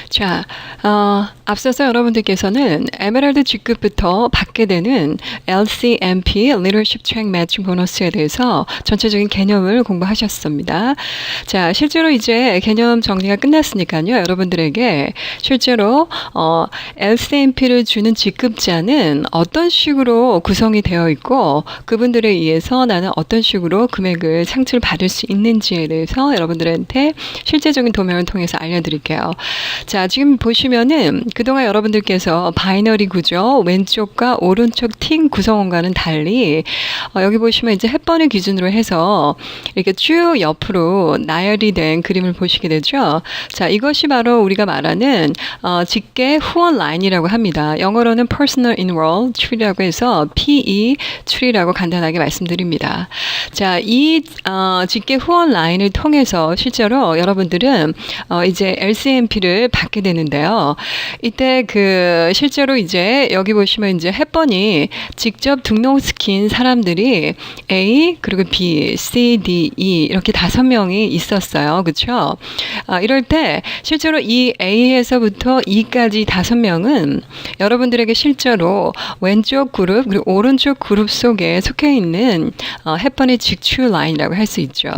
자, 앞서서 여러분들께서는 에메랄드 G급부터 받게 되는 LCMP Leadership Track Matching 보너스에 대해서 전체적인 개념을 공부하셨습니다. 자, 실제로 이제 개념 정리가 끝났으니까요. 여러분들에게 실제로 LCMP를 주는 G급자는 어떤 식으로 구성이 되어 있고 그분들에 의해서 나는 어떤 식으로 금액을 상투를 받을 수 있는지에 대해서 여러분들한테 실제적인 도면을 통해서 알려드릴게요. 자, 지금 보시면은 그동안 여러분들께서 바이너리 구조 왼쪽과 오른쪽 팀 구성원과는 달리 여기 보시면 이제 햇번을 기준으로 해서 이렇게 쭉 옆으로 나열이 된 그림을 보시게 되죠. 자, 이것이 바로 우리가 말하는 직계 후원 라인이라고 합니다. 영어로는 Personal Enroll Tree라고 해서 PE Tree라고 간단하게 말씀드립니다. 자, 이 직계 후원 라인을 통해서 실제로 여러분들은 이제 LCMP를 받게 되는데요. 이때 실제로 이제 여기 보시면 이제 햇번이 직접 등록시킨 사람들이 A 그리고 B, C, D, E 이렇게 5명이 있었어요. 그렇죠? 이럴 때 실제로 이 A에서부터 E까지 5명은 여러분들에게 실제로 왼쪽 그룹 그리고 오른쪽 그룹 속에 속해 있는 햇번의 직출 라인이라고 할 수 있죠.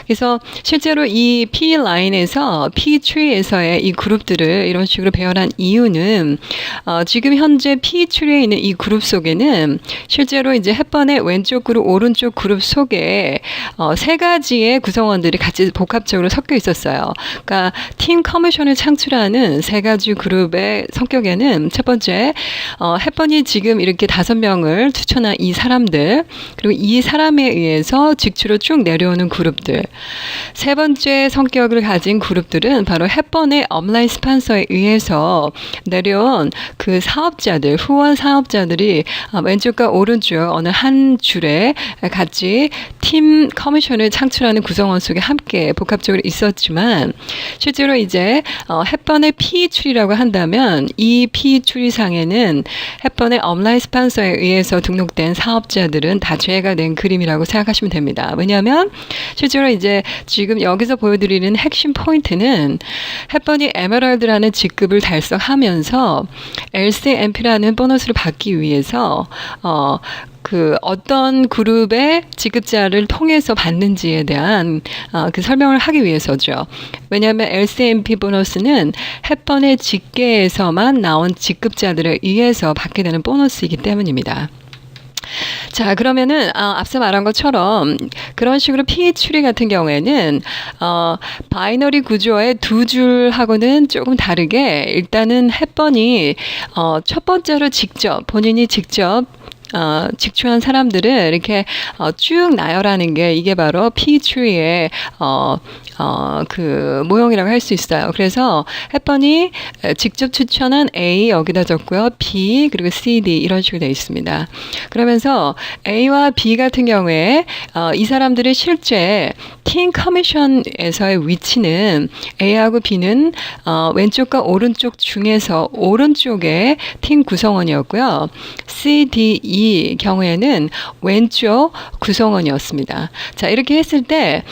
그래서 실제로 이 P 라인에서 P 트리에서의 이 그룹들을 이런 식으로 배열한 이유는 지금 현재 P 트리에 있는 이 그룹 속에는 실제로 이제 햇번의 왼쪽 그룹, 오른쪽 그룹 속에 3가지의 구성원들이 같이 복합적으로 섞여 있었어요. 그러니까 팀 커미션을 창출하는 3가지 그룹의 성격에는 첫 번째 햇번이 지금 이렇게 5명을 추천한 이 사람들 그리고 이 사람에 의해서 직추로 쭉 내려오는 그룹들 세 번째 성격을 가진 그룹들은 바로 햇번의 업라인 스폰서에 의해서 내려온 그 사업자들, 후원 사업자들이 왼쪽과 오른쪽 어느 한 줄에 같이 팀 커미션을 창출하는 구성원 속에 함께 복합적으로 있었지만 실제로 이제 햇번의 P 추리라고 한다면 이 P 추리상에는 햇번의 업라인 스폰서에 의해서 등록된 사업자들은 다 제외가 된 그림이라고 생각하시면 됩니다. 왜냐하면 실제로 이제 지금 여기서 보여드리는 핵심 포인트는 햇번이 에메랄드라는 직급을 달성하면서 LCMP라는 보너스를 받기 위해서 어떤 그룹의 지급자를 통해서 받는지에 대한 그 설명을 하기 위해서죠. 왜냐하면 LCMP 보너스는 햇번의 직계에서만 나온 지급자들에 의해서 받게 되는 보너스이기 때문입니다. 자, 그러면은 앞서 말한 것처럼 그런 식으로 P 추리 같은 경우에는 바이너리 구조의 2줄하고는 조금 다르게 일단은 햇번이 첫 번째로 본인이 직접 직추한 사람들을 이렇게 쭉 나열하는 게 이게 바로 P 추리의 그 모형이라고 할 수 있어요. 그래서 햇번이 직접 추천한 A 여기다 적고요. B 그리고 C, D 이런 식으로 되어 있습니다. 그러면서 A와 B 같은 경우에 이 사람들의 실제 팀 커미션에서의 위치는 A하고 B는 왼쪽과 오른쪽 중에서 오른쪽의 팀 구성원이었고요. C, D, E 경우에는 왼쪽 구성원이었습니다. 자, 이렇게 했을 때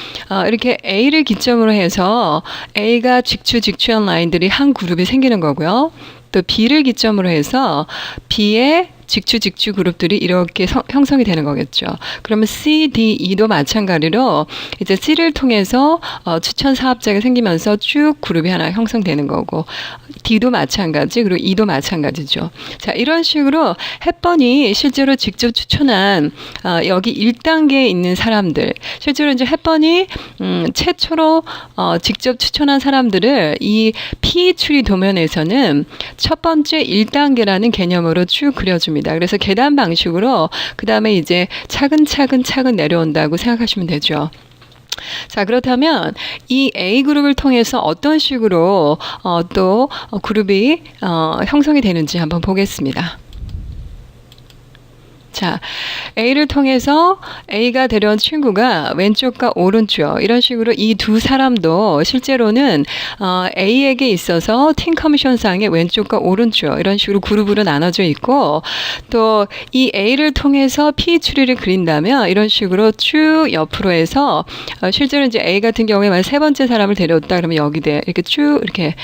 이렇게 A를 기점으로 해서 A가 직추한 라인들이 한 그룹이 생기는 거고요. 또 B를 기점으로 해서 B의 직추 그룹들이 이렇게 형성이 되는 거겠죠. 그러면 C, D, E도 마찬가지로 이제 C를 통해서 추천 사업자가 생기면서 쭉 그룹이 하나 형성되는 거고 D도 마찬가지 그리고 E도 마찬가지죠. 자, 이런 식으로 햇번이 실제로 직접 추천한 여기 1단계에 있는 사람들 실제로 이제 햇번이 최초로 직접 추천한 사람들을 이 P 추리 도면에서는 첫 번째 1단계라는 개념으로 쭉 그려줍니다. 그래서 계단 방식으로 그 다음에 이제 차근차근 내려온다고 생각하시면 되죠. 자, 그렇다면 이 A그룹을 통해서 어떤 식으로 또 그룹이 형성이 되는지 한번 보겠습니다. 자, A를 통해서 A가 데려온 친구가 왼쪽과 오른쪽 이런 식으로 이 두 사람도 실제로는 A에게 있어서 팀 커미션상의 왼쪽과 오른쪽 이런 식으로 그룹으로 나눠져 있고 또 이 A를 통해서 P 추리를 그린다면 이런 식으로 쭉 옆으로 해서 실제로 이제 A 같은 경우에 만약 세 번째 사람을 데려왔다 그러면 여기에 이렇게 쭉 이렇게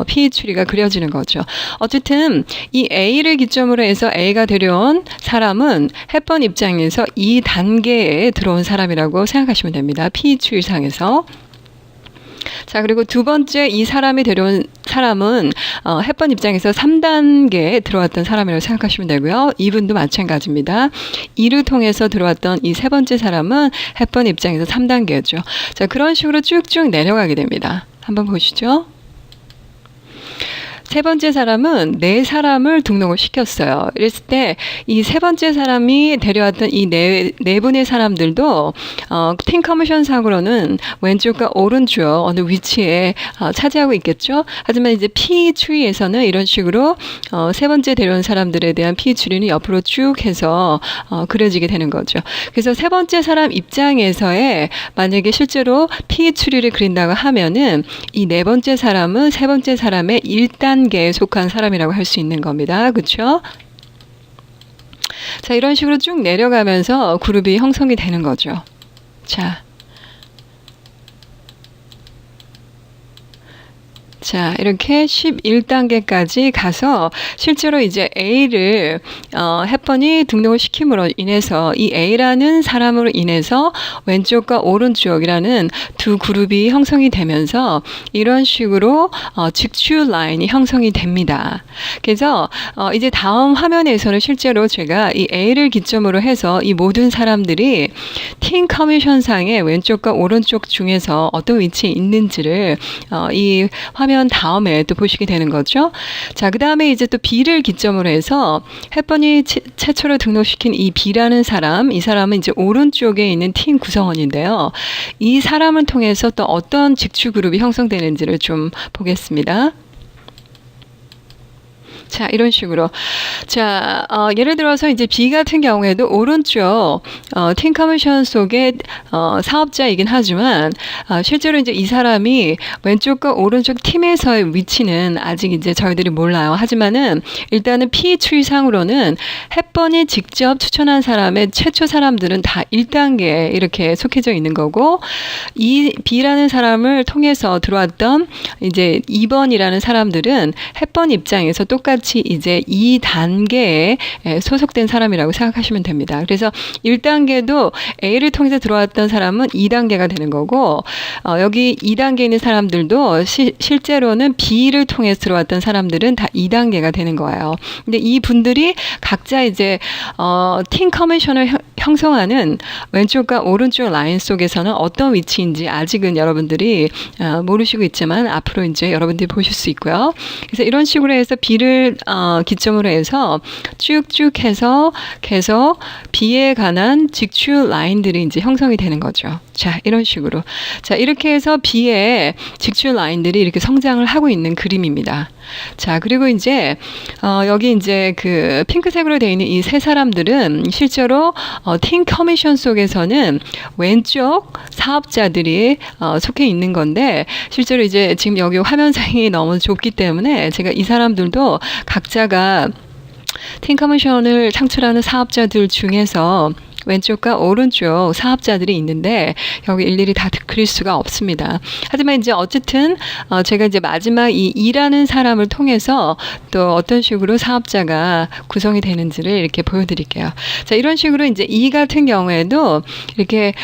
P 추리가 그려지는 거죠. 어쨌든 이 A를 기점으로 해서 A가 데려온 사람은 햇번 입장에서 이 단계에 들어온 사람이라고 생각하시면 됩니다. P 추리상에서. 자, 그리고 두 번째 이 사람이 데려온 사람은 햇번 입장에서 3단계에 들어왔던 사람이라고 생각하시면 되고요. 이분도 마찬가지입니다. 이를 통해서 들어왔던 이 세 번째 사람은 햇번 입장에서 3단계죠. 자, 그런 식으로 쭉쭉 내려가게 됩니다. 한번 보시죠. 세 번째 사람은 네 사람을 등록을 시켰어요. 이랬을 때 이 세 번째 사람이 데려왔던 이 네 분의 사람들도 팀 커미션상으로는 왼쪽과 오른쪽 어느 위치에 차지하고 있겠죠. 하지만 이제 P 추리에서는 이런 식으로 세 번째 데려온 사람들에 대한 P 추리는 옆으로 쭉 해서 그려지게 되는 거죠. 그래서 세 번째 사람 입장에서의 만약에 실제로 P 추리를 그린다고 하면은 이 네 번째 사람은 세 번째 사람의 1단계에 속한 사람이라고 할 수 있는 겁니다. 그렇죠? 자, 이런 식으로 쭉 내려가면서 그룹이 형성이 되는 거죠. 자, 이렇게 11단계까지 가서 실제로 이제 A를 햇번이 등록을 시킴으로 인해서 이 A라는 사람으로 인해서 왼쪽과 오른쪽이라는 두 그룹이 형성이 되면서 이런 식으로 직출 라인이 형성이 됩니다. 그래서 이제 다음 화면에서는 실제로 제가 이 A를 기점으로 해서 이 모든 사람들이 팀 커미션상의 왼쪽과 오른쪽 중에서 어떤 위치에 있는지를 이 화면 다음에 또 보시게 되는 거죠. 자, 그 다음에 이제 또 B를 기점으로 해서 햇번이 최초로 등록시킨 이 B라는 사람, 이 사람은 이제 오른쪽에 있는 팀 구성원인데요. 이 사람을 통해서 또 어떤 직추 그룹이 형성되는지를 좀 보겠습니다. 자, 이런 식으로. 자, 예를 들어서 이제 B 같은 경우에도 오른쪽, 팀 커미션 속의, 사업자이긴 하지만, 실제로 이제 이 사람이 왼쪽과 오른쪽 팀에서의 위치는 아직 이제 저희들이 몰라요. 하지만은, 일단은 P 추이상으로는 햇번이 직접 추천한 사람의 최초 사람들은 다 1단계에 이렇게 속해져 있는 거고, 이 B라는 사람을 통해서 들어왔던 이제 2번이라는 사람들은 햇번 입장에서 똑같이 이제 2단계에 소속된 사람이라고 생각하시면 됩니다. 그래서 1단계도 A를 통해서 들어왔던 사람은 2단계가 되는 거고 여기 2단계에 있는 사람들도 실제로는 B를 통해서 들어왔던 사람들은 다 2단계가 되는 거예요. 근데 이 분들이 각자 이제 팀 커미션을 형성하는 왼쪽과 오른쪽 라인 속에서는 어떤 위치인지 아직은 여러분들이 모르시고 있지만 앞으로 이제 여러분들이 보실 수 있고요. 그래서 이런 식으로 해서 B를 기점으로 해서 쭉쭉 해서 계속 B에 관한 직출 라인들이 이제 형성이 되는 거죠. 자, 이런 식으로. 자, 이렇게 해서 B의 직출 라인들이 이렇게 성장을 하고 있는 그림입니다. 자, 그리고 이제 여기 이제 그 핑크색으로 되어 있는 이 세 사람들은 실제로 팀 커미션 속에서는 왼쪽 사업자들이 속해 있는 건데 실제로 이제 지금 여기 화면상이 너무 좁기 때문에 제가 이 사람들도 각자가 팀 커미션을 창출하는 사업자들 중에서 왼쪽과 오른쪽 사업자들이 있는데 여기 일일이 다 그릴 수가 없습니다. 하지만 이제 어쨌든 제가 이제 마지막 이 E라는 사람을 통해서 또 어떤 식으로 사업자가 구성이 되는지를 이렇게 보여드릴게요. 자, 이런 식으로 이제 E 같은 경우에도 이렇게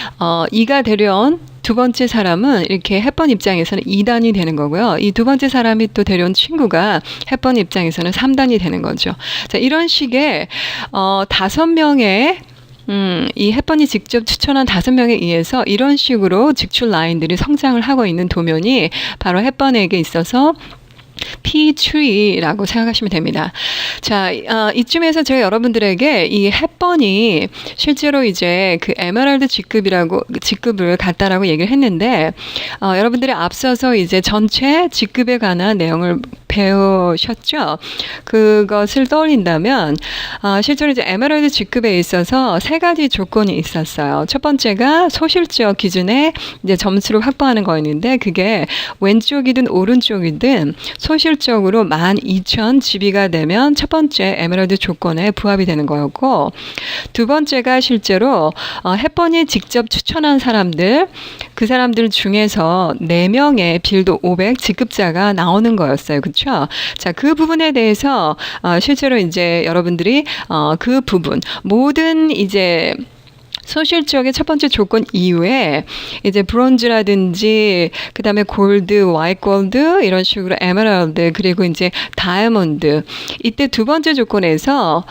E가 데려온 두 번째 사람은 이렇게 햇번 입장에서는 2단이 되는 거고요. 이 두 번째 사람이 또 데려온 친구가 햇번 입장에서는 3단이 되는 거죠. 자, 이런 식의 5명의 이 햇번이 직접 추천한 5명에 의해서 이런 식으로 직출 라인들이 성장을 하고 있는 도면이 바로 햇번에게 있어서 P3라고 생각하시면 됩니다. 자, 이쯤에서 제가 여러분들에게 이 헵번이 실제로 이제 그 에메랄드 직급을 갖다라고 얘기를 했는데, 여러분들이 앞서서 이제 전체 직급에 관한 내용을 배우셨죠? 그것을 떠올린다면, 실제로 이제 에메랄드 직급에 있어서 세 가지 조건이 있었어요. 첫 번째가 소실적 기준에 이제 점수를 확보하는 거였는데, 그게 왼쪽이든 오른쪽이든 소실적으로 12,000 GB가 되면 첫 번째 에메랄드 조건에 부합이 되는 거였고, 두 번째가 실제로 헵번이 직접 추천한 사람들, 그 사람들 중에서 4명의 빌드 500 직급자가 나오는 거였어요. 그렇죠? 자, 그 부분에 대해서 실제로 이제 여러분들이 그 부분 모든 이제 소실적의 첫 번째 조건 이후에 이제 브론즈라든지 그다음에 골드, 화이트 골드 이런 식으로 에메랄드 그리고 이제 다이아몬드 이때 두 번째 조건에서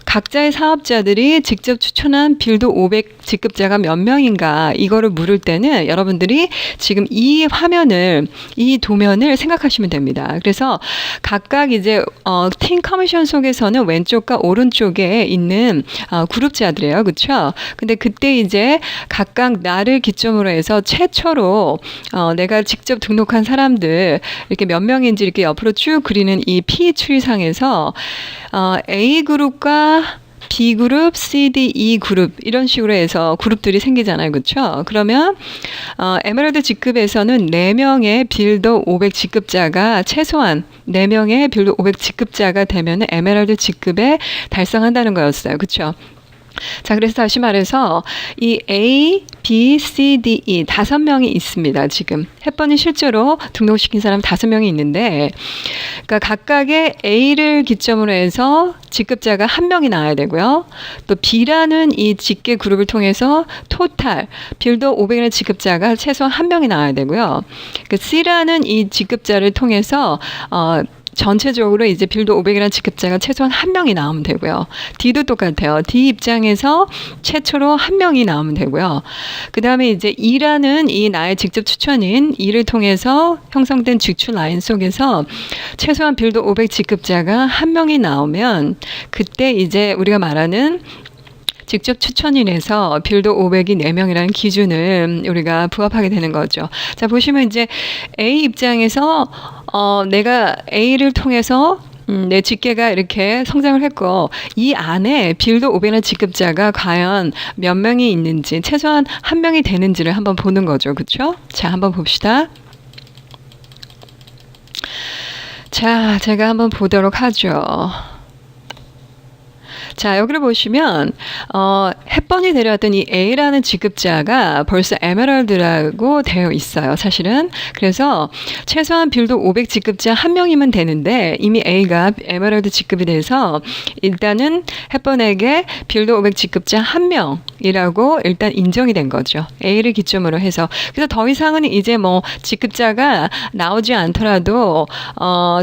각자의 사업자들이 직접 추천한 빌드 500 직급자가 몇 명인가 이거를 물을 때는 여러분들이 지금 이 화면을 이 도면을 생각하시면 됩니다. 그래서 각각 이제 팀 커미션 속에서는 왼쪽과 오른쪽에 있는 그룹자들이에요. 그렇죠? 근데 그때 이제 각각 나를 기점으로 해서 최초로 내가 직접 등록한 사람들 이렇게 몇 명인지 이렇게 옆으로 쭉 그리는 이 P 추리상에서 A그룹과 B그룹, C, D, E 그룹 이런 식으로 해서 그룹들이 생기잖아요. 그렇죠? 그러면 에메랄드 직급에서는 4명의 빌더 500 직급자가 최소한 4명의 빌더 500 직급자가 되면 에메랄드 직급에 달성한다는 거였어요. 그렇죠? 자, 그래서 다시 말해서 이 A, B, C, D, E 5명이 있습니다. 지금 헵번이 실제로 등록시킨 사람 5명이 있는데, 그러니까 각각의 A를 기점으로 해서 직급자가 1명이 나와야 되고요. 또 B라는 이 직계 그룹을 통해서 토탈 빌더 500의 직급자가 최소한 1명이 나와야 되고요. 그 C라는 이 직급자를 통해서 전체적으로 이제 빌드 500이라는 직급자가 최소한 1명이 나오면 되고요. D도 똑같아요. D 입장에서 최초로 1명이 나오면 되고요. 그 다음에 이제 E라는 이 나의 직접 추천인 E를 통해서 형성된 직출 라인 속에서 최소한 빌드 500 직급자가 1명이 나오면 그때 이제 우리가 말하는 직접 추천인에서 빌드 500이 4명이라는 기준을 우리가 부합하게 되는 거죠. 자, 보시면 이제 A 입장에서 내가 A를 통해서 내 직계가 이렇게 성장을 했고 이 안에 빌드 500의 직급자가 과연 몇 명이 있는지 최소한 1명이 되는지를 한번 보는 거죠. 그렇죠? 자, 한번 봅시다. 자, 제가 한번 보도록 하죠. 자, 여기를 보시면 헵번이 데려왔던 이 A라는 직급자가 벌써 에메랄드라고 되어 있어요. 사실은. 그래서 최소한 빌드 500 직급자 1명이면 되는데 이미 A가 에메랄드 직급이 돼서 일단은 헵번에게 빌드 500 직급자 1명이라고 일단 인정이 된 거죠. A를 기점으로 해서. 그래서 더 이상은 이제 뭐 직급자가 나오지 않더라도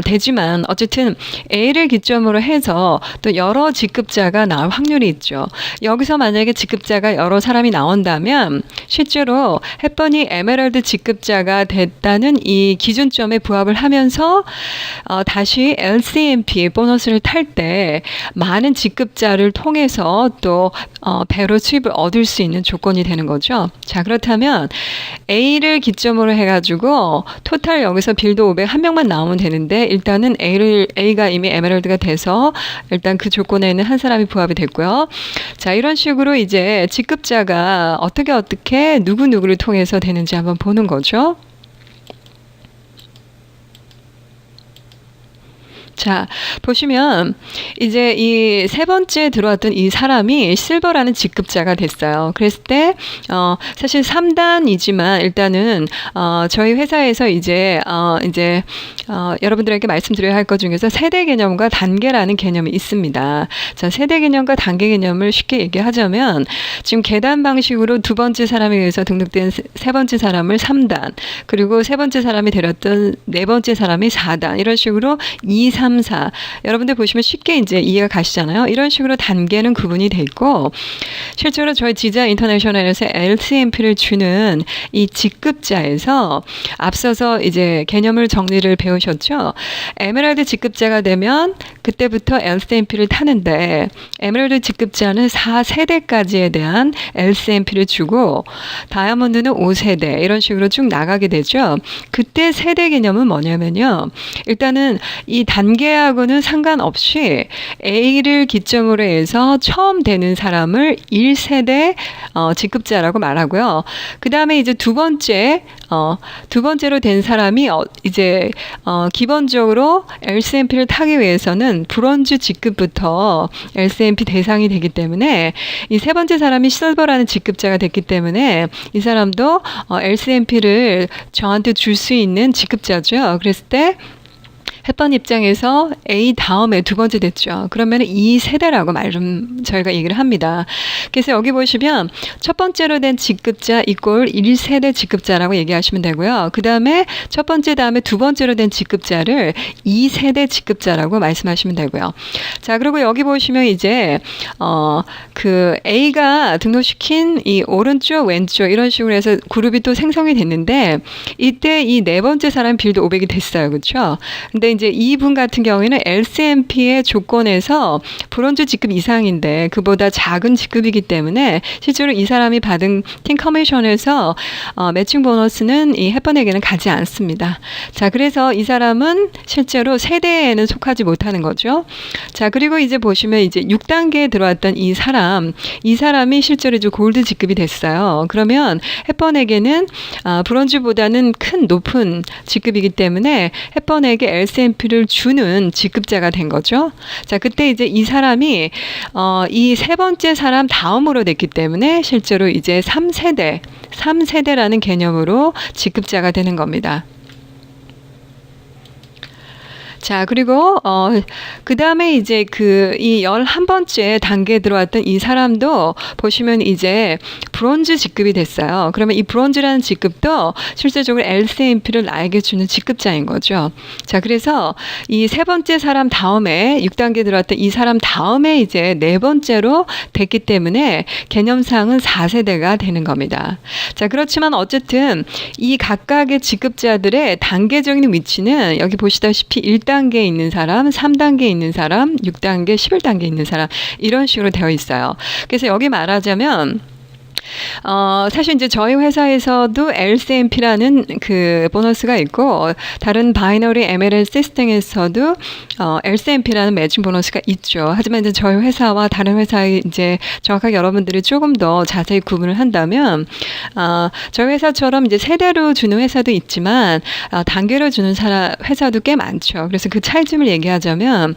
되지만 어쨌든 A를 기점으로 해서 또 여러 직급자가 나올 확률이 있죠. 여기서 만약에 직급자가 여러 사람이 나온다면 실제로 헵번이 에메랄드 직급자가 됐다는 이 기준점에 부합을 하면서 다시 LCMP 보너스를 탈 때 많은 직급자를 통해서 또 배로 수입을 얻을 수 있는 조건이 되는 거죠. 자, 그렇다면 A를 기점으로 해가지고 토탈 여기서 빌드 500 1명만 나오면 되는데 일단은 A가 이미 에메랄드가 돼서 일단 그 조건에는 한 사람이 부합이 됐고요. 자, 이런 식으로 이제 직급자가 어떻게 누구를 통해서 되는지 한번 보는 거죠. 자, 보시면 이제 이 세 번째 들어왔던 이 사람이 실버라는 직급자가 됐어요. 그랬을 때 사실 3단이지만 일단은 저희 회사에서 이제 여러분들에게 말씀드려야 할 것 중에서 세대 개념과 단계라는 개념이 있습니다. 자, 세대 개념과 단계 개념을 쉽게 얘기하자면 지금 계단 방식으로 두 번째 사람에 의해서 등록된 세 번째 사람을 3단, 그리고 세 번째 사람이 데렸던 네 번째 사람이 4단, 이런 식으로 2, 3, 4. 여러분들 보시면 쉽게 이제 이해가 가시잖아요. 이런 식으로 단계는 구분이 돼 있고, 실제로 저희 지자 인터내셔널에서 LCMP를 주는 이 직급자에서 앞서서 이제 개념을 정리를 배우신 외우셨죠? 에메랄드 직급자가 되면 그때부터 LCMP를 타는데 에메랄드 직급자는 4세대까지에 대한 LCMP를 주고 다이아몬드는 5세대 이런 식으로 쭉 나가게 되죠. 그때 세대 개념은 뭐냐면요. 일단은 이 단계하고는 상관없이 A를 기점으로 해서 처음 되는 사람을 1세대 직급자라고 말하고요. 그 다음에 이제 두 번째로 된 사람이 이제 기본적으로 LCMP를 타기 위해서는 브론즈 직급부터 LCMP 대상이 되기 때문에 이 세 번째 사람이 실버라는 직급자가 됐기 때문에 이 사람도 LCMP를 저한테 줄 수 있는 직급자죠. 그랬을 때 햇번 입장에서 A 다음에 두 번째 됐죠. 그러면 2세대라고 저희가 얘기를 합니다. 그래서 여기 보시면 첫 번째로 된 직급자 이꼴 1세대 직급자라고 얘기하시면 되고요. 그 다음에 첫 번째 다음에 두 번째로 된 직급자를 2세대 직급자라고 말씀하시면 되고요. 자, 그리고 여기 보시면 이제 그 A가 등록시킨 이 오른쪽 왼쪽 이런 식으로 해서 그룹이 또 생성이 됐는데 이때 이 네 번째 사람 빌드 500이 됐어요. 그렇죠? 근데 이제 이분 같은 경우에는 LCMP의 조건에서 브론즈 직급 이상인데 그보다 작은 직급이기 때문에 실제로 이 사람이 받은 팀 커미션에서 매칭 보너스는 이 햇번에게는 가지 않습니다. 자, 그래서 이 사람은 실제로 세대에는 속하지 못하는 거죠. 자, 그리고 이제 보시면 이제 6단계에 들어왔던 이 사람이 실제로 이제 골드 직급이 됐어요. 그러면 햇번에게는 브론즈보다는 높은 직급이기 때문에 햇번에게 LCMP를 주는 직급자가 된 거죠. 자, 그때 이제 이 사람이 이 세 번째 사람 다음으로 됐기 때문에 실제로 이제 3세대라는 개념으로 직급자가 되는 겁니다. 자, 그리고 그 다음에 이제 이 11번째 단계에 들어왔던 이 사람도 보시면 이제 브론즈 직급이 됐어요. 그러면 이 브론즈라는 직급도 실제적으로 LCMP를 나에게 주는 직급자인 거죠. 자, 그래서 이 세 번째 사람 다음에 6단계에 들어왔던 이 사람 다음에 이제 네 번째로 됐기 때문에 개념상은 4세대가 되는 겁니다. 자, 그렇지만 어쨌든 이 각각의 직급자들의 단계적인 위치는 여기 보시다시피 1단계에 있는 사람, 3단계에 있는 사람, 6단계, 11단계에 있는 사람 이런 식으로 되어 있어요. 그래서 여기 말하자면 사실 이제 저희 회사에서도 LCMP라는 그 보너스가 있고 다른 바이너리 MLL 시스템에서도 LCMP라는 매칭 보너스가 있죠. 하지만 이제 저희 회사와 다른 회사에 이제 정확하게 여러분들이 조금 더 자세히 구분을 한다면 저희 회사처럼 이제 세대로 주는 회사도 있지만 단계로 주는 회사도 꽤 많죠. 그래서 그 차이점을 얘기하자면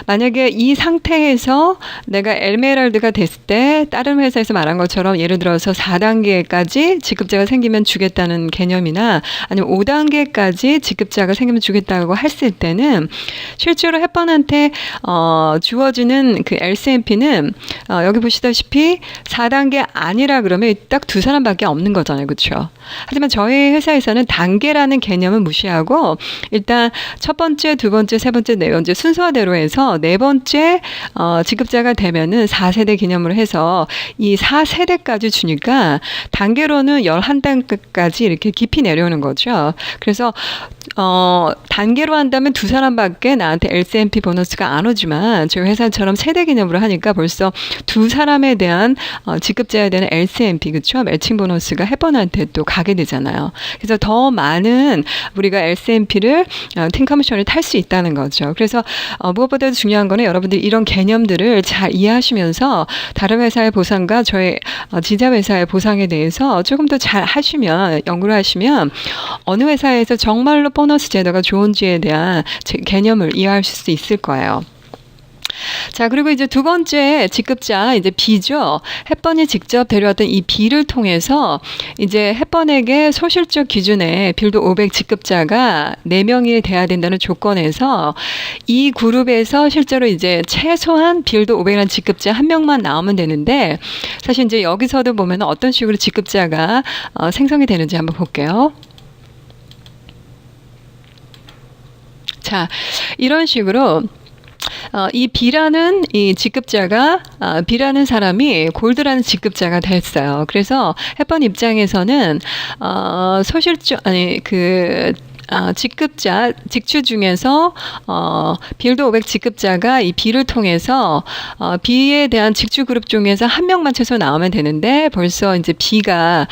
만약에 이 상태에서 내가 에메랄드가 됐을 때 다른 회사에서 말한 것처럼 예를 들어서 4단계까지 직급자가 생기면 주겠다는 개념이나 아니면 5단계까지 직급자가 생기면 주겠다고 했을 때는 실제로 햇번한테 주어지는 그 LCMP는 여기 보시다시피 4단계 아니라 그러면 딱 두 사람밖에 없는 거잖아요. 그렇죠? 하지만 저희 회사에서는 단계라는 개념은 무시하고 일단 첫 번째, 두 번째, 세 번째, 네 번째 순서대로 해서 네 번째 직급자가 되면은 4세대 개념으로 해서 이 4세대까지 주니까 단계로는 11단계까지 이렇게 깊이 내려오는 거죠. 그래서 단계로 한다면 두 사람밖에 나한테 LCMP 보너스가 안 오지만 저희 회사처럼 세대 개념으로 하니까 벌써 두 사람에 대한 직급자에 대한 LCMP 그렇죠? 매칭 보너스가 햇번한테 또 가게 되잖아요. 그래서 더 많은 우리가 LCMP를 팀 커미션을 탈 수 있다는 거죠. 그래서 무엇보다도 중요한 거는 여러분들이 이런 개념들을 잘 이해하시면서 다른 회사의 보상과 저희 지자 회사의 보상에 대해서 조금 더 잘 하시면 연구를 하시면 어느 회사에서 정말로 보너스 제도가 좋은지에 대한 개념을 이해하실 수 있을 거예요. 자, 그리고 이제 두 번째 직급자 이제 B죠. 햇번이 직접 데려왔던 이 B를 통해서 이제 햇번에게 소실적 기준에 빌드 500 직급자가 4명이 돼야 된다는 조건에서 이 그룹에서 실제로 이제 최소한 빌드 500이라는 직급자 한 명만 나오면 되는데 사실 이제 여기서도 보면 어떤 식으로 직급자가 생성이 되는지 한번 볼게요. 자, 이런 식으로 이 B라는 이 직급자가 B라는 사람이 골드라는 직급자가 됐어요. 그래서 햇번 입장에서는 소실적 직급자, 직주 중에서 빌드 500 직급자가 이 B를 통해서 B에 대한 직주 그룹 중에서 한 명만 최소 나오면 되는데 벌써 이제 B가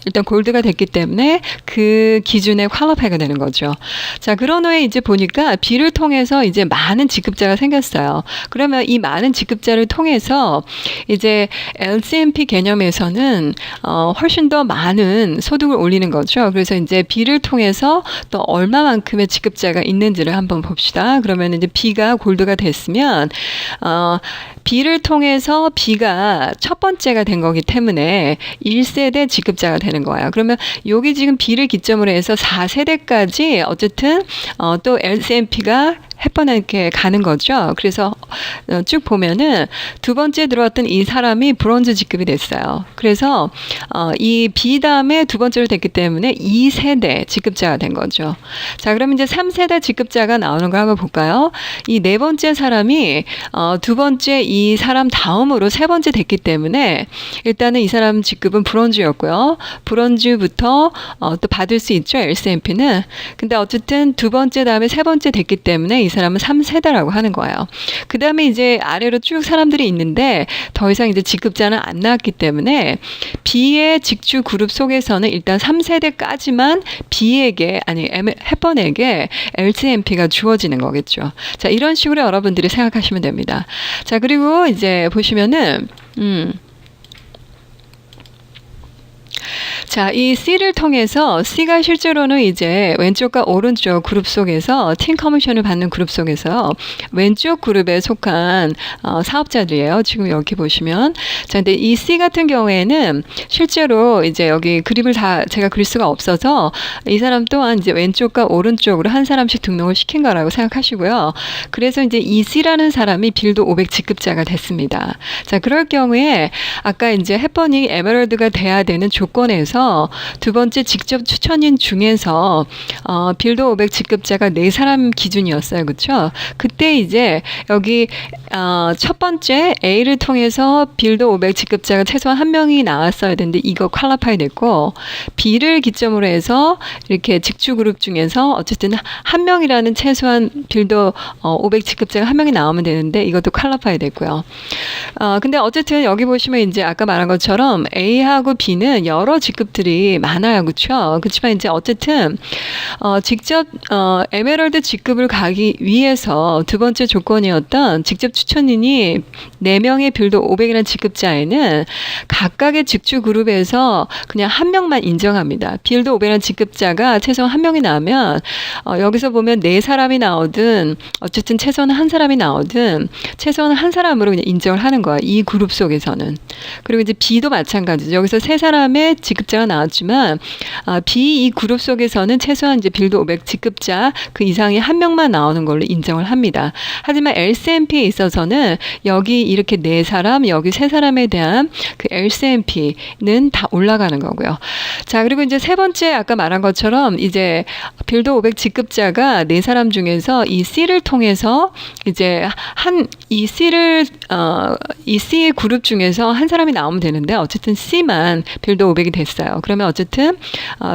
일단 골드가 됐기 때문에 그 기준에 퀄리파이가 되는 거죠. 자, 그런 후에 이제 보니까 B를 통해서 이제 많은 직급자가 생겼어요. 그러면 이 많은 직급자를 통해서 이제 LCMP 개념에서는 훨씬 더 많은 소득을 올리는 거죠. 그래서 이제 B를 통해서 또 얼마만큼의 직급자가 있는지를 한번 봅시다. 그러면 이제 B가 골드가 됐으면 B를 통해서 B가 첫 번째가 된 거기 때문에 1세대 직급자가 되는 거예요. 그러면 여기 지금 B를 기점으로 해서 4세대까지 어쨌든 또 LCMP가 해퍼나게 가는 거죠. 그래서 쭉 보면은 두 번째 들어왔던 이 사람이 브론즈 직급이 됐어요. 그래서 이 B 다음에 두 번째로 됐기 때문에 2세대 직급자가 된 거죠. 자, 그럼 이제 3세대 직급자가 나오는 걸 한번 볼까요? 이 네 번째 사람이 두 번째 이 사람 다음으로 세 번째 됐기 때문에 일단은 이 사람 직급은 브론즈였고요. 브론즈부터 또 받을 수 있죠. LCMP는. 근데 어쨌든 두 번째 다음에 세 번째 됐기 때문에 이 사람은 3세대라고 하는 거예요. 그 다음에 이제 아래로 쭉 사람들이 있는데 더 이상 이제 직급자는 안 나왔기 때문에 B의 직주 그룹 속에서는 일단 3세대까지만 B에게, 아니, 해번에게 LCMP가 주어지는 거겠죠. 자, 이런 식으로 여러분들이 생각하시면 됩니다. 자, 그리고 이제 보시면은, 자, 이 C를 통해서 C가 실제로는 이제 왼쪽과 오른쪽 그룹 속에서 팀 커미션을 받는 그룹 속에서 왼쪽 그룹에 속한 사업자들이에요. 지금 여기 보시면. 자, 근데 이 C 같은 경우에는 실제로 이제 여기 그립을 다 제가 그릴 수가 없어서 이 사람 또한 이제 왼쪽과 오른쪽으로 한 사람씩 등록을 시킨 거라고 생각하시고요. 그래서 이제 이 C라는 사람이 빌드 500 직급자가 됐습니다. 자, 그럴 경우에 아까 이제 햇번이 에메랄드가 돼야 되는 조건에서 두 번째 직접 추천인 중에서 빌드 500 직급자가 4사람 기준이었어요. 그렇죠? 그때 이제 여기 첫 번째 A를 통해서 빌드 500 직급자가 최소한 한 명이 나왔어야 되는데 이거 퀄리파이 됐고 B를 기점으로 해서 이렇게 직주 그룹 중에서 어쨌든 한 명이라는 최소한 빌드 500 직급자가 한 명이 나오면 되는데 이것도 퀄리파이 됐고요. 근데 어쨌든 여기 보시면 이제 아까 말한 것처럼 A하고 B는 여러 직급들이 많아요. 그렇죠? 그렇지만 이제 어쨌든 직접 에메랄드 직급을 가기 위해서 두 번째 조건이었던 직접 추천인이 4명의 빌드 500이라는 직급자에는 각각의 직주 그룹에서 그냥 한 명만 인정합니다. 빌드 500이라는 직급자가 최소한 한 명이 나오면 여기서 보면 4사람이 나오든 어쨌든 최소한 한 사람이 나오든 최소한 한 사람으로 그냥 인정을 하는 거야. 이 그룹 속에서는. 그리고 이제 B도 마찬가지죠. 여기서 3사람의 직급자가 나왔지만 B 이 그룹 속에서는 최소한 이제 빌드 500 직급자 그 이상의 한 명만 나오는 걸로 인정을 합니다. 하지만 LCMP에 있어서는 여기 이렇게 4사람, 여기 3사람에 대한 그 LCMP는 다 올라가는 거고요. 자, 그리고 이제 세 번째 아까 말한 것처럼 이제 빌드 500 직급자가 4사람 중에서 이 C를 통해서 이제 이 C의 그룹 중에서 한 사람이 나오면 되는데 어쨌든 C만 빌드 500이 됐어요. 그러면 어쨌든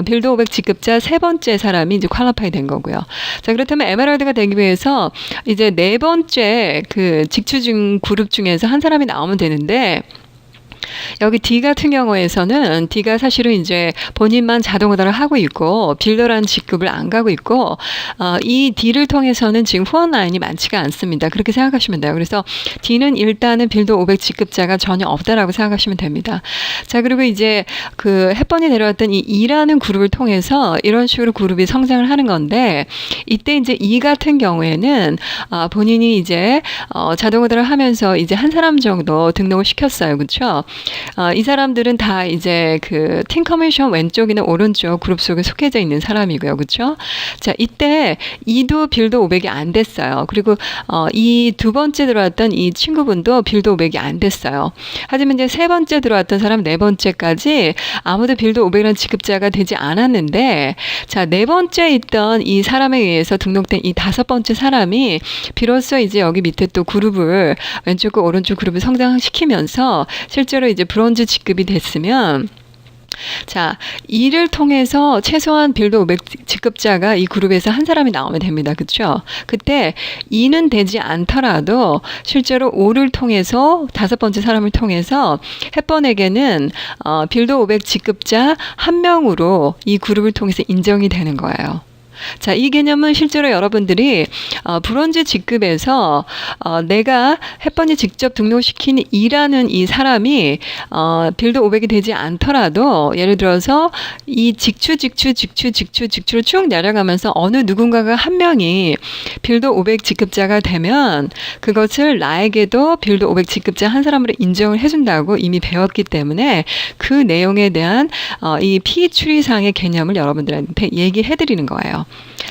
빌드 500 직급자 세 번째 사람이 이제 퀄리파이 된 거고요. 자, 그렇다면 에메랄드가 되기 위해서 이제 네 번째 그 직추중 그룹 중에서 한 사람이 나오면 되는데 여기 D 같은 경우에서는 D가 사실은 이제 본인만 자동 오더를 하고 있고 빌더라는 직급을 안 가고 있고 이 D를 통해서는 지금 후원 라인이 많지가 않습니다. 그렇게 생각하시면 돼요. 그래서 D는 일단은 빌더 500 직급자가 전혀 없다라고 생각하시면 됩니다. 자, 그리고 이제 그 햇번이 내려왔던 이 E라는 그룹을 통해서 이런 식으로 그룹이 성장을 하는 건데 이때 이제 E 같은 경우에는 본인이 이제 자동 오더를 하면서 이제 한 사람 정도 등록을 시켰어요. 그렇죠? 이 사람들은 다 이제 그 팀 커미션 왼쪽이나 오른쪽 그룹 속에 속해져 있는 사람이고요. 그렇죠? 자, 이때 이도 빌드 500이 안 됐어요. 그리고 이 두 번째 들어왔던 이 친구분도 빌드 500이 안 됐어요. 하지만 이제 세 번째 들어왔던 사람 네 번째까지 아무도 빌드 500이라는 직급자가 되지 않았는데 자, 네 번째 있던 이 사람에 의해서 등록된 이 다섯 번째 사람이 비로소 이제 여기 밑에 또 그룹을 왼쪽과 오른쪽 그룹을 성장시키면서 실제로 이제 브론즈 직급이 됐으면 자, 이를 통해서 최소한 빌드 500 직급자가 이 그룹에서 한 사람이 나오면 됩니다. 그렇죠? 그때 2는 되지 않더라도 실제로 5를 통해서 다섯 번째 사람을 통해서 햇번에게는 빌드 500 직급자 한 명으로 이 그룹을 통해서 인정이 되는 거예요. 자, 이 개념은 실제로 여러분들이 브론즈 직급에서 내가 햇번이 직접 등록시킨 E라는 이 사람이 빌드 500이 되지 않더라도 예를 들어서 이 직추를 쭉 내려가면서 어느 누군가가 한 명이 빌드 500 직급자가 되면 그것을 나에게도 빌드 500 직급자 한 사람으로 인정을 해준다고 이미 배웠기 때문에 그 내용에 대한 이 피추리상의 개념을 여러분들한테 얘기해드리는 거예요.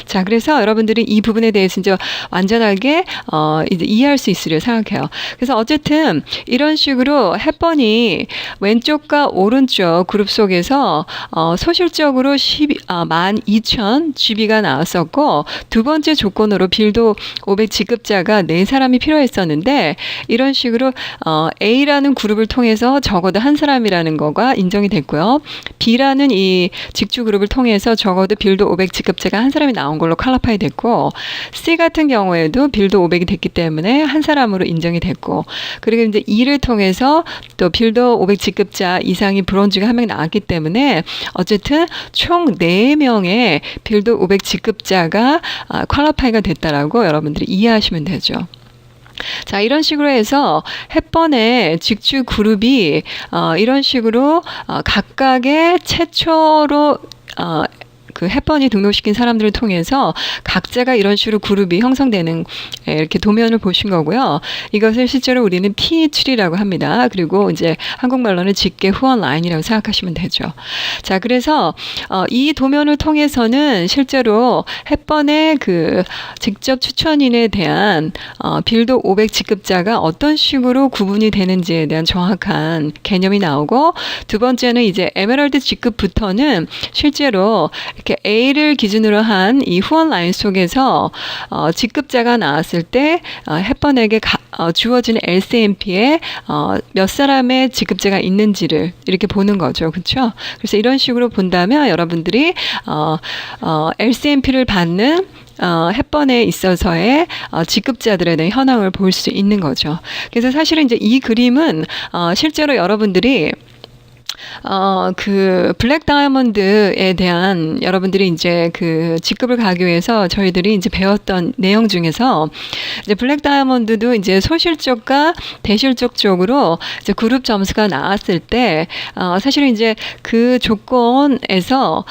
자, 그래서 여러분들이 이 부분에 대해서 이제 완전하게 이제 이해할 수 있으리라 생각해요. 그래서 어쨌든 이런 식으로 햇번이 왼쪽과 오른쪽 그룹 속에서 소실적으로 12,000 GB가 나왔었고 두 번째 조건으로 빌드 500 직급자가 4사람이 필요했었는데 이런 식으로 A라는 그룹을 통해서 적어도 한 사람이라는 거가 인정이 됐고요. B라는 이 직주 그룹을 통해서 적어도 빌드 500 직급자가 한 사람이 나온 걸로 퀄리파이 됐고 C 같은 경우에도 빌드 500이 됐기 때문에 한 사람으로 인정이 됐고 그리고 이제 E를 통해서 또 빌드 500 직급자 이상이 브론즈가 한 명 나왔기 때문에 어쨌든 총 4명의 빌드 500 직급자가 퀄리파이가 됐다라고 여러분들이 이해하시면 되죠. 자, 이런 식으로 해서 햇번의 직주 그룹이 이런 식으로 각각의 최초로 그 햇번이 등록시킨 사람들을 통해서 각자가 이런 식으로 그룹이 형성되는 이렇게 도면을 보신 거고요. 이것을 실제로 우리는 P3라고 합니다. 그리고 이제 한국말로는 직계 후원 라인이라고 생각하시면 되죠. 자, 그래서 이 도면을 통해서는 실제로 햇번의 그 직접 추천인에 대한 빌드 500 직급자가 어떤 식으로 구분이 되는지에 대한 정확한 개념이 나오고 두 번째는 이제 에메랄드 직급부터는 실제로 이렇게 A를 기준으로 한 이 후원 라인 속에서 직급자가 나왔을 때 햇번에게 주어지는 LCMP에 몇 사람의 직급자가 있는지를 이렇게 보는 거죠. 그렇죠? 그래서 이런 식으로 본다면 여러분들이 LCMP를 받는 햇번에 있어서의 직급자들에 대한 현황을 볼 수 있는 거죠. 그래서 사실은 이제 이 그림은 실제로 여러분들이 그 블랙 다이아몬드에 대한 여러분들이 이제 그 직급을 가기 위해서 저희들이 이제 배웠던 내용 중에서 이제 블랙 다이아몬드도 이제 소실적과 대실적 쪽으로 이제 그룹 점수가 나왔을 때 사실은 이제 그 조건에서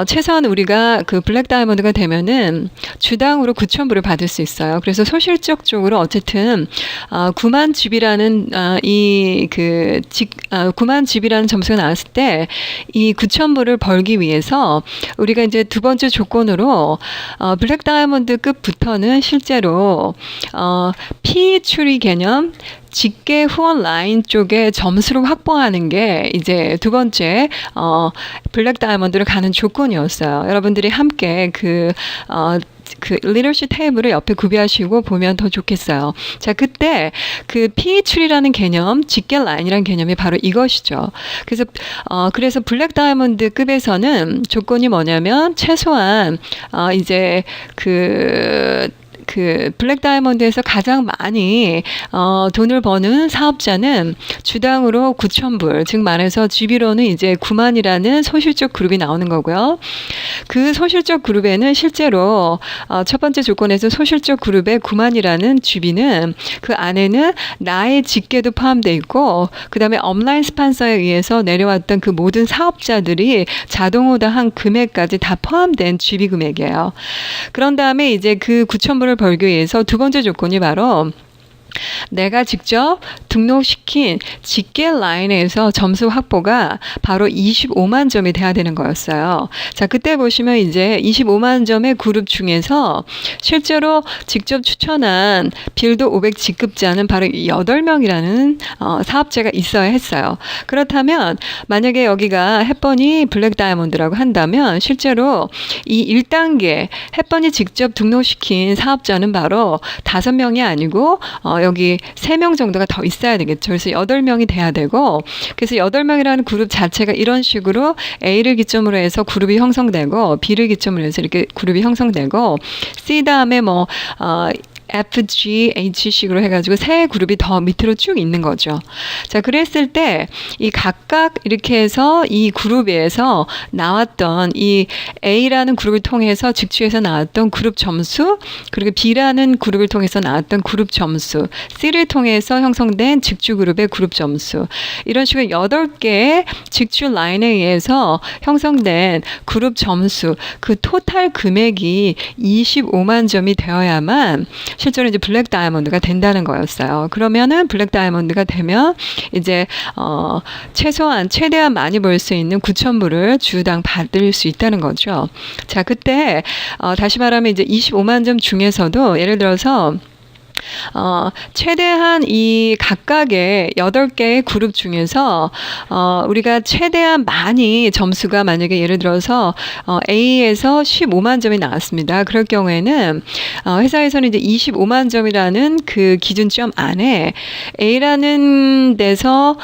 최소한 우리가 그 블랙 다이아몬드가 되면은 주당으로 9,000불을 받을 수 있어요. 그래서 소실적 쪽으로 어쨌든 9만 GB라는 이 그 9만 GB라는 점수가 나왔을 때 이 9,000불을 벌기 위해서 우리가 이제 두 번째 조건으로 블랙 다이아몬드급부터는 실제로 P 추리 개념 직계 후원 라인 쪽에 점수를 확보하는 게 이제 두 번째 블랙 다이아몬드를 가는 조건이었어요. 여러분들이 함께 그 리더십 테이블을 옆에 구비하시고 보면 더 좋겠어요. 자, 그때 그 P3라는 개념, 직계 라인이라는 개념이 바로 이것이죠. 그래서 블랙 다이아몬드 급에서는 조건이 뭐냐면 최소한 이제 그 블랙 다이아몬드에서 가장 많이 돈을 버는 사업자는 주당으로 9,000불, 즉 말해서 GB로는 이제 9만이라는 소실적 그룹이 나오는 거고요. 그 소실적 그룹에는 실제로 첫 번째 조건에서 소실적 그룹의 9만이라는 GB는 그 안에는 나의 직계도 포함되어 있고 그 다음에 업라인 스폰서에 의해서 내려왔던 그 모든 사업자들이 자동 오더한 금액까지 다 포함된 GB 금액이에요. 그런 다음에 이제 그 9,000불을 벌기 위해서 두 번째 조건이 바로 내가 직접 등록시킨 직계 라인에서 점수 확보가 바로 25만 점이 돼야 되는 거였어요. 자, 그때 보시면 이제 25만 점의 그룹 중에서 실제로 직접 추천한 빌드 500 직급자는 바로 8명이라는 사업자가 있어야 했어요. 그렇다면 만약에 여기가 햇번이 블랙 다이아몬드라고 한다면 실제로 이 1단계 햇번이 직접 등록시킨 사업자는 바로 5명이 아니고 여기 3명 정도가 더 있어야 되겠죠. 그래서 8명이 돼야 되고, 그래서 8명이라는 그룹 자체가 이런 식으로 A를 기점으로 해서 그룹이 형성되고, B를 기점으로 해서 이렇게 그룹이 형성되고, C 다음에 F, G, H식으로 해가지고 세 그룹이 더 밑으로 쭉 있는 거죠. 자, 그랬을 때 이 각각 이렇게 해서 이 그룹에서 나왔던 이 A라는 그룹을 통해서 직추해서 나왔던 그룹 점수, 그리고 B라는 그룹을 통해서 나왔던 그룹 점수, C를 통해서 형성된 직추 그룹의 그룹 점수, 이런 식으로 8개의 직추 라인에 의해서 형성된 그룹 점수, 그 토탈 금액이 25만 점이 되어야만 실제로 이제 블랙 다이아몬드가 된다는 거였어요. 그러면은 블랙 다이아몬드가 되면 이제 최대한 많이 벌 수 있는 9,000불을 주당 받을 수 있다는 거죠. 자, 그때 다시 말하면 이제 25만 점 중에서도 예를 들어서 최대한 이 각각의 8개의 그룹 중에서 우리가 최대한 많이 점수가 만약에 예를 들어서 A에서 15만 점이 나왔습니다. 그럴 경우에는 회사에서는 이제 25만 점이라는 그 기준점 안에 A라는 데서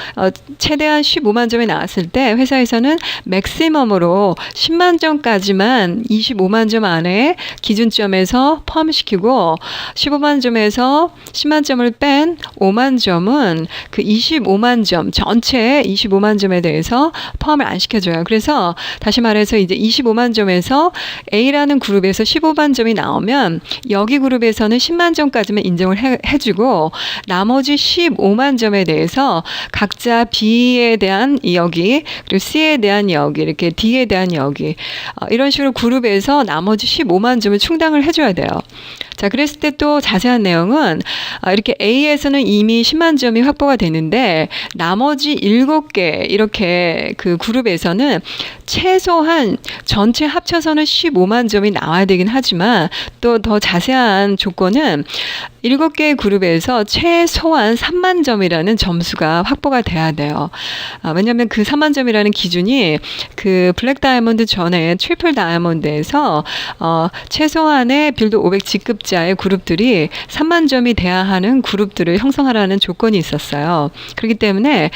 최대한 15만 점이 나왔을 때 회사에서는 맥시멈으로 10만 점까지만 25만 점 안에 기준점에서 포함시키고 15만 점에서 10만 점을 뺀 5만 점은 그 25만 점, 전체 25만 점에 대해서 포함을 안 시켜줘요. 그래서 다시 말해서 이제 25만 점에서 A라는 그룹에서 15만 점이 나오면 여기 그룹에서는 10만 점까지만 인정을 해주고 나머지 15만 점에 대해서 각자 B에 대한 여기, 그리고 C에 대한 여기, 이렇게 D에 대한 여기, 이런 식으로 그룹에서 나머지 15만 점을 충당을 해줘야 돼요. 자, 그랬을 때 또 자세한 내용은 이렇게 A에서는 이미 10만 점이 확보가 되는데 나머지 7개 이렇게 그 그룹에서는 최소한 전체 합쳐서는 15만 점이 나와야 되긴 하지만 또 더 자세한 조건은 7개의 그룹에서 최소한 3만 점이라는 점수가 확보가 돼야 돼요. 왜냐하면 그 3만 점이라는 기준이 그 블랙 다이아몬드 전에 트리플 다이아몬드에서 최소한의 빌드 500 직급자의 그룹들이 3만 점이 돼야 하는 그룹들을 형성하라는 조건이 있었어요. 그렇기 때문에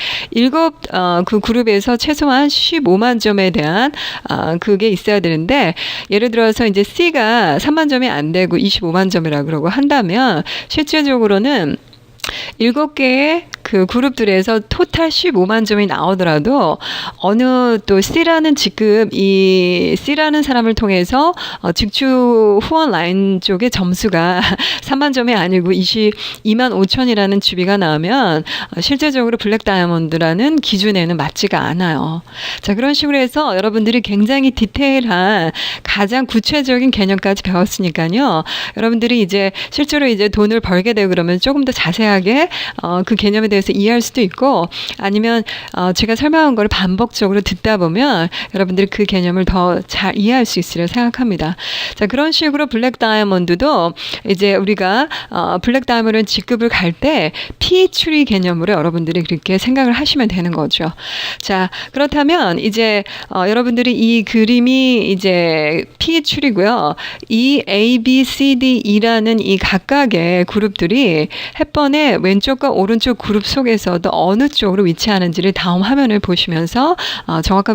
그 그룹에서 최소한 15만 점에 대한 그게 있어야 되는데 예를 들어서 이제 C가 3만 점이 안 되고 25만 점이라고 그러고 한다면 실질적으로는 7개의 그 그룹들에서 토탈 15만 점이 나오더라도 어느 또 C라는 직급, 이 C라는 사람을 통해서 직추 후원 라인 쪽의 점수가 3만 점이 아니고 22만 5천이라는 주비가 나오면 실제적으로 블랙 다이아몬드라는 기준에는 맞지가 않아요. 자, 그런 식으로 해서 여러분들이 굉장히 디테일한 가장 구체적인 개념까지 배웠으니까요. 여러분들이 이제 실제로 이제 돈을 벌게 되고 그러면 조금 더 자세하게 그 개념에 대해서 이해할 수도 있고 아니면 제가 설명한 걸 반복적으로 듣다 보면 여러분들이 그 개념을 더 잘 이해할 수 있으리라 생각합니다. 자, 그런 식으로 블랙 다이아몬드도 이제 우리가 블랙 다이아몬드 직급을 갈 때 P 추리 개념으로 여러분들이 그렇게 생각을 하시면 되는 거죠. 자, 그렇다면 이제 여러분들이 이 그림이 이제 P 추리고요. 이 A, B, C, D, E라는 이 각각의 그룹들이 햇번에 왼쪽과 오른쪽 그룹 속에서도 어느 쪽으로 위치하는지를 다음 화면을 보시면서 정확한